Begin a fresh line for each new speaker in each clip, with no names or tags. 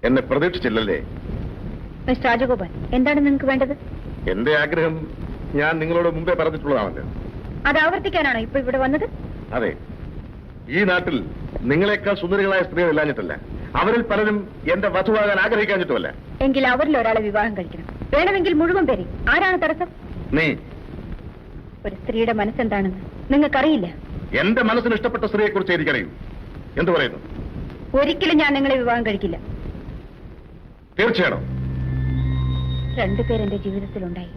എന്നെ പ്രതീക്ഷിച്ചില്ലല്ലേ?
മിസ്റ്റർ രാജഗോപാൽ, എന്താണ് നിങ്ങൾക്ക് വേണ്ടത്?
എന്റെ ആഗ്രഹം ഞാൻ നിങ്ങളോട് മുമ്പേ പറഞ്ഞിട്ടുള്ളതാണല്ലോ.
അത് ആവർത്തിക്കാനാണോ ഇപ്പൊ ഇവിടെ വന്നത്?
അതെ, ഈ നാട്ടിൽ നിങ്ങളെക്കാൾ സുന്ദരികളായ സ്ത്രീകൾ ഇല്ലാഞ്ഞിട്ടല്ല, അവരിൽ പലരും എന്റെ വധുവാകാൻ ആഗ്രഹിക്കാഞ്ഞിട്ടുമല്ല.
എങ്കിൽ അവരിൽ ഒരാളെ വിവാഹം കഴിക്കണം. വേണമെങ്കിൽ മുഴുവൻ പേരെ. ആരാണ് തടസ്സം?
നീ.
ഒരു സ്ത്രീയുടെ മനസ്സെന്താണെന്ന് നിങ്ങൾക്കറിയില്ല.
എന്റെ മനസ്സിന് ഇഷ്ടപ്പെട്ട സ്ത്രീയെ കുറിച്ച് എനിക്കറിയൂ. എന്തു പറയുന്നു?
ഒരിക്കലും ഞാൻ നിങ്ങളെ വിവാഹം കഴിക്കില്ല.
തീർച്ചയാണോ?
രണ്ടുപേരെന്റെ ജീവിതത്തിലുണ്ടായി,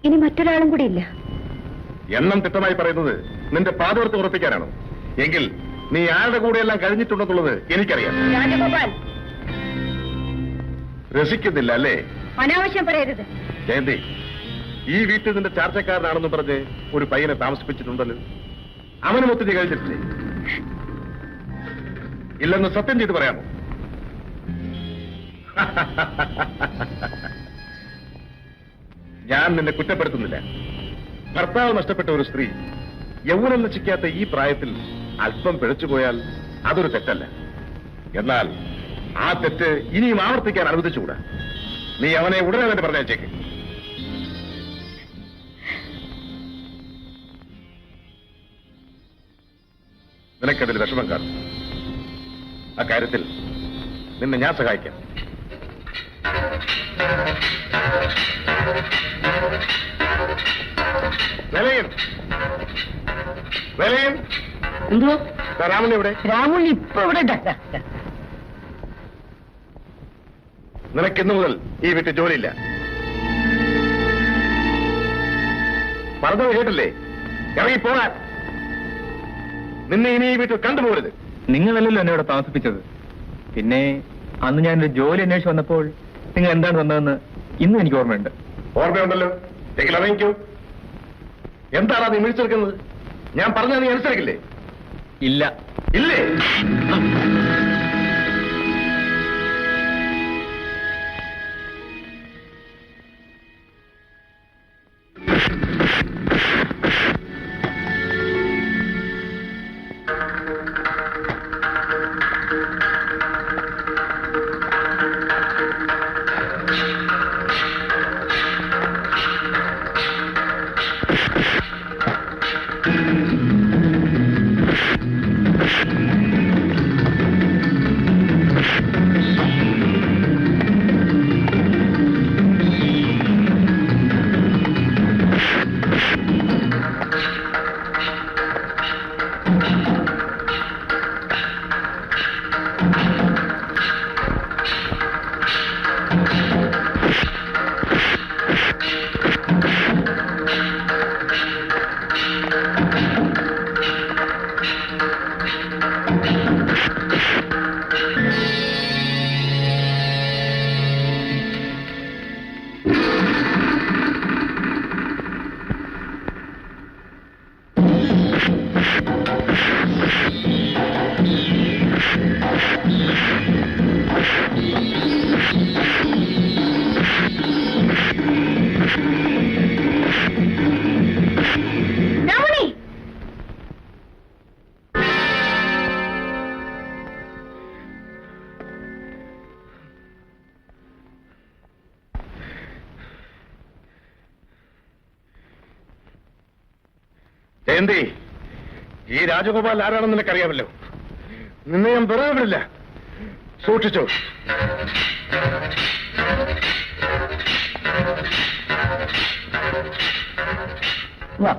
ഇനി മറ്റൊരാളും കൂടി ഇല്ല.
എണ്ണം തിട്ടമായി പറയുന്നത് നിന്റെ പാതവർക്ക് ഉറപ്പിക്കാനാണോ? എങ്കിൽ നീ ആരുടെ കൂടെയെല്ലാം കഴിഞ്ഞിട്ടുണ്ടെന്നുള്ളത് എനിക്കറിയാം.
രാജഗോപാൽ,
രസിക്കുന്നില്ല അല്ലേ?
അനാവശ്യം പറയരുത്.
ജയന്തി, ഈ വീട്ടിൽ നിന്റെ ചാർച്ചക്കാരനാണെന്ന് പറഞ്ഞ് ഒരു പയ്യനെ താമസിപ്പിച്ചിട്ടുണ്ടല്ലോ. അവനുമൊത്ത് നീ കഴിച്ചിട്ടില്ലേ? ഇല്ലെന്ന് സത്യം ചെയ്ത് പറയാമോ? ഞാൻ നിന്നെ കുറ്റപ്പെടുത്തുന്നില്ല. ഭർത്താവ് നഷ്ടപ്പെട്ട ഒരു സ്ത്രീ യൗവനം നശിക്കാത്ത ഈ പ്രായത്തിൽ അല്പം പിഴച്ചുപോയാൽ അതൊരു തെറ്റല്ല. എന്നാൽ ആ തെറ്റ് ഇനിയും ആവർത്തിക്കാൻ അനുവദിച്ചുകൂടാ. നീ അവനെ ഉടനെ തന്നെ പറഞ്ഞേച്ചേക്ക്. നിനക്കതിൽ വിഷമം കാണും. അക്കാര്യത്തിൽ നിന്നെ ഞാൻ സഹായിക്കാം.
എന്തോ
രാമൻ ഇവിടെ?
രാമുൽ ഇപ്പൊ ഇവിടെ.
നിനക്കിന്നു മുതൽ ഈ വീട്ടിൽ ജോലിയില്ല. പറഞ്ഞത് കേട്ടില്ലേ? ഇറങ്ങിപ്പോകാൻ. നിന്നെ ഇനി ഈ വീട്ടിൽ കണ്ടുപോകരുത്.
നിങ്ങളല്ലല്ലോ എന്നെ ഇവിടെ താമസിപ്പിച്ചത്. പിന്നെ അന്ന് ഞാനൊരു ജോലി അന്വേഷിച്ച് വന്നപ്പോൾ നിങ്ങൾ എന്താണ് വന്നതെന്ന് ഇന്നും എനിക്ക് ഓർമ്മയുണ്ട്.
ഓർമ്മയുണ്ടല്ലോ. എങ്കിൽ അറിയിക്കൂ. എന്താണ് നീ വിളിച്ചെടുക്കുന്നത്? ഞാൻ പറഞ്ഞത് നീ അനുസരിക്കില്ലേ?
ഇല്ല.
ഇല്ലേ? ജയന്തി, ഈ രാജഗോപാൽ ആരാണെന്ന് നിനക്കറിയാമല്ലോ. നിന്നെ ഞാൻ വെറുതെ വിടില്ല. സൂക്ഷിച്ചോ.
വാ,